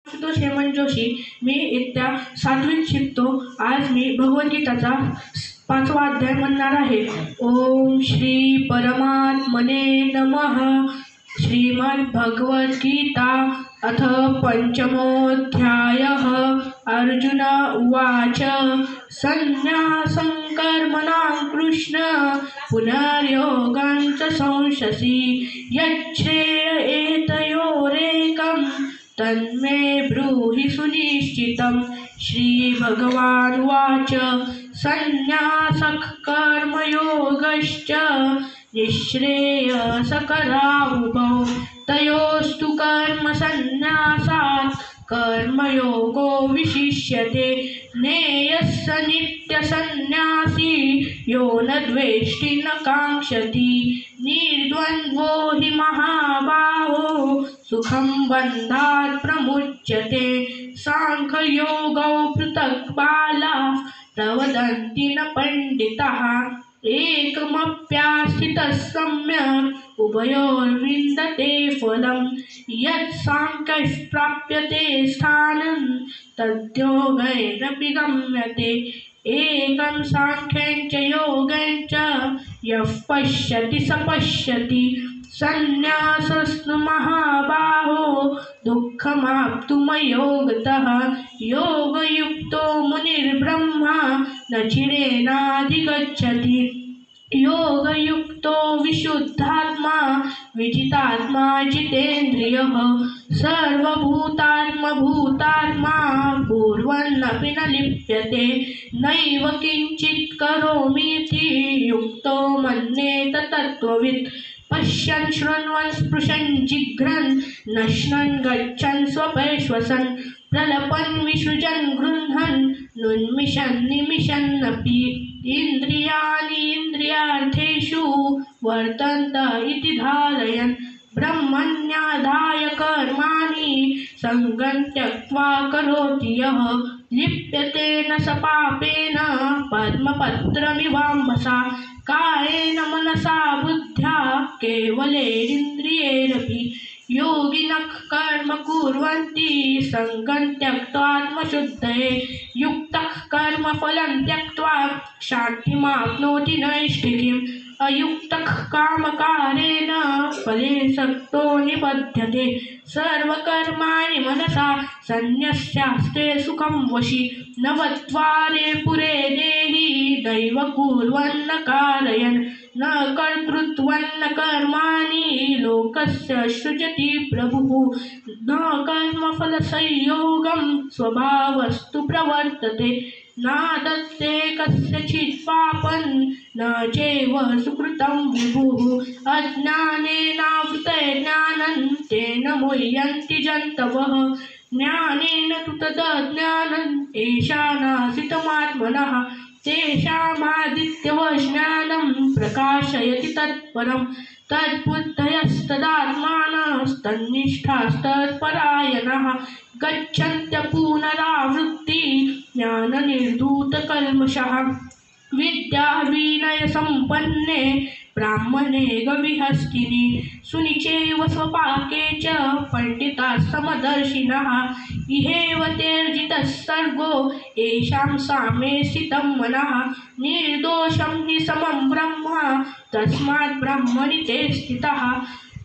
संतोष हेमंत जोशी. मी इयत्ता 7वीत शिकतो. आज मी भगवद्गीताचा 5वा अध्याय म्हणणार आहे. ओम श्री परमात्मने नमः. श्रीमद्भगवद्गीता अथ पंचमोऽध्यायः. अर्जुन उवाच संन्यासं कर्मणां कृष्ण पुनर्योगं च संशसि यच्छ्रेय एतयोरेकं तन्मे ब्रूहि सुनिश्चितं. श्रीभगवानुवाच संन्यासः कर्मयोगश्च निःश्रेयसकरावुभौ तयोस्तु कर्मसन्न्यासात् कर्मयोगो विशिष्यते. ज्ञेयः स नित्यसन्न्यासी यो न द्वेष्टि न काङ्क्षति. निर्द्वन्द्वो हि महाबाहो सुखं बन्धात् प्रमुच्यते. साङ्ख्ययोगौ पृथक् बालाः प्रवदन्ति न पण्डिताः. एकमप्यास्थितः सम्यक् उभयोर्विन्दते फलं. यत् साङ्ख्यैः प्राप्यते स्थानं तद्योगैरपि गम्यते. एकं साङ्ख्यं च योगं च यः पश्यति स पश्यति. संन्यासस्तु महाबाहो दुःखमाप्तुमयोगतः. योगयुक्तो मुनिर्ब्रह्मा न चिरेणाधिगच्छति. योगयुक्तो विशुद्धात्मा विजितात्मा जितेन्द्रियः. सर्वभूतात्मभूतात्मा कुर्वन्नपि न लिप्यते. नैव किञ्चित् करोमीति युक्तो मन्येत तत्त्ववित्. पश्यन् शृण्वन् स्पृशन् जिघ्रन् नश्नन् गच्छन् स्वपैश्वसन्. प्रलपन् विसृजन् गृह्णन् नुन्मिषन् निमिषन्नपि. इन्द्रियाणि इन्द्रियार्थेषु वर्तन्त इति धारयन्. ब्रह्मण्याधाय कर्माणि सङ्गं त्यक्त्वा करोति यः. लिप्यते न स पापेन पद्मपत्रमिवाम्भसा. कायेन मनसा बुद्ध्या केवलैरिन्द्रियैरपि. योगिनः कर्म कुर्वन्ति सङ्गं त्यक्त्वात्मशुद्धये. युक्तः कर्मफलं त्यक्त्वा शान्तिमाप्नोति नैष्ठिकीम्. अयुक्तः कामकारेण फले सक्तो निबध्यते. सर्वकर्माणि मनसा सन्न्यस्यास्ते सुखं वशि. नवद्वारे पुरे देहि नैव कुर्वन्न कारयन्. न कर्तृत्वन्न कर्माणि लोकस्य सृजति प्रभुः. न कर्मफलसंयोगं स्वभावस्तु प्रवर्तते. नादत्ते कस्यचित् पापं न चैव सुकृतं विभुः. अज्ञानेनावृते ज्ञानं तेन मुह्यन्ति जन्तवः. ज्ञानेन तु तदज्ञानं येषानाशितमात्मनः. तेषामादित्यवज्ञानं प्रकाशयति तत्परं. तद्बुद्धयस्तदात्मानस्तन्निष्ठास्तत्परायणाः. गच्छन्त्य पुनरावृत्ति ज्ञाननिर्धूतकल्मषः. विद्याविनयसम्पन्ने ब्राह्मणे गविहस्तिनि. सुनिचैव स्वपाके च पण्डिताः समदर्शिनः. इहेव तेर्जितः सर्गो येषां साम्ये स्थितं मनः. निर्दोषं हि समं ब्रह्म तस्मात् ब्रह्मणि ते स्थितः.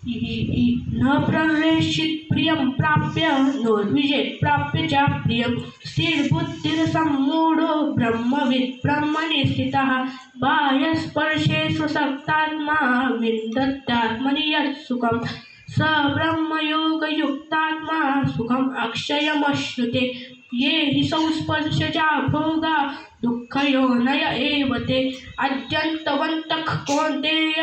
न प्रवेशित् प्रियं प्राप्य नोद्विजेत् प्राप्य च प्रियं. स्थिरबुद्धिर्सम्मूढो ब्रह्मविद् ब्रह्मणि स्थितः. बाह्यस्पर्शे स्वसक्तात्मा विन्दत्यात्मनि यत् सुखं. स ब्रह्मयोगयुक्तात्मा सुखम् अक्षयमश्नुते. ये हि संस्पर्शजा भोगा दुःखयोनय एव ते. अद्यन्तवन्तः कौन्तेय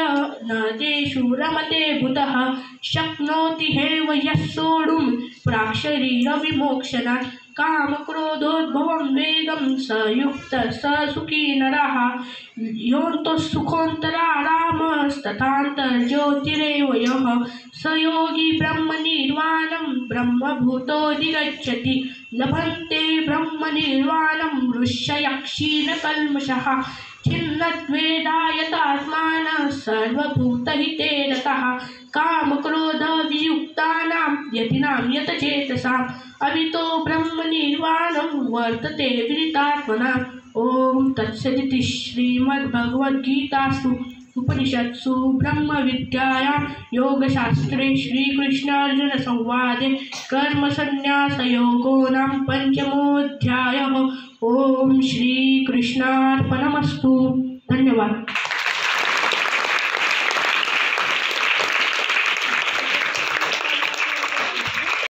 न तेषु रमते बुधः. शक्नोति हैव यः सोढुं प्राक्शरीरविमोक्षणात्. कामक्रोधोद्भवं वेगं स युक्तः स सुखी नरः. योऽन्तः सुखोऽन्तरारामस्तथान्तर्ज्योतिरेव यः. स योगी ब्रह्मनिर्वाणं ब्रह्मभूतोऽधिगच्छति. लभन्ते ब्रह्मनिर्वाणं ऋष्ययक्षीणकल्मषः. छिन्नद्वैधायतात्मानः सर्वभूतहिते रतः. कामक्रोधवियुक्तानां यतीनां यतचेतसाम् अभितो ब्रह्मनिर्वाणं वर्तते विदितात्मनाम् ॐ तत्सदिति श्रीमद्भगवद्गीतासु उपनिषत्सु ब्रह्मविद्यायां योगशास्त्रे श्रीकृष्णार्जुनसंवादे कर्मसन्न्यासयोगो नाम पंचमोऽध्यायः। ॐ श्रीकृष्णार्पणमस्तु। धन्यवाद।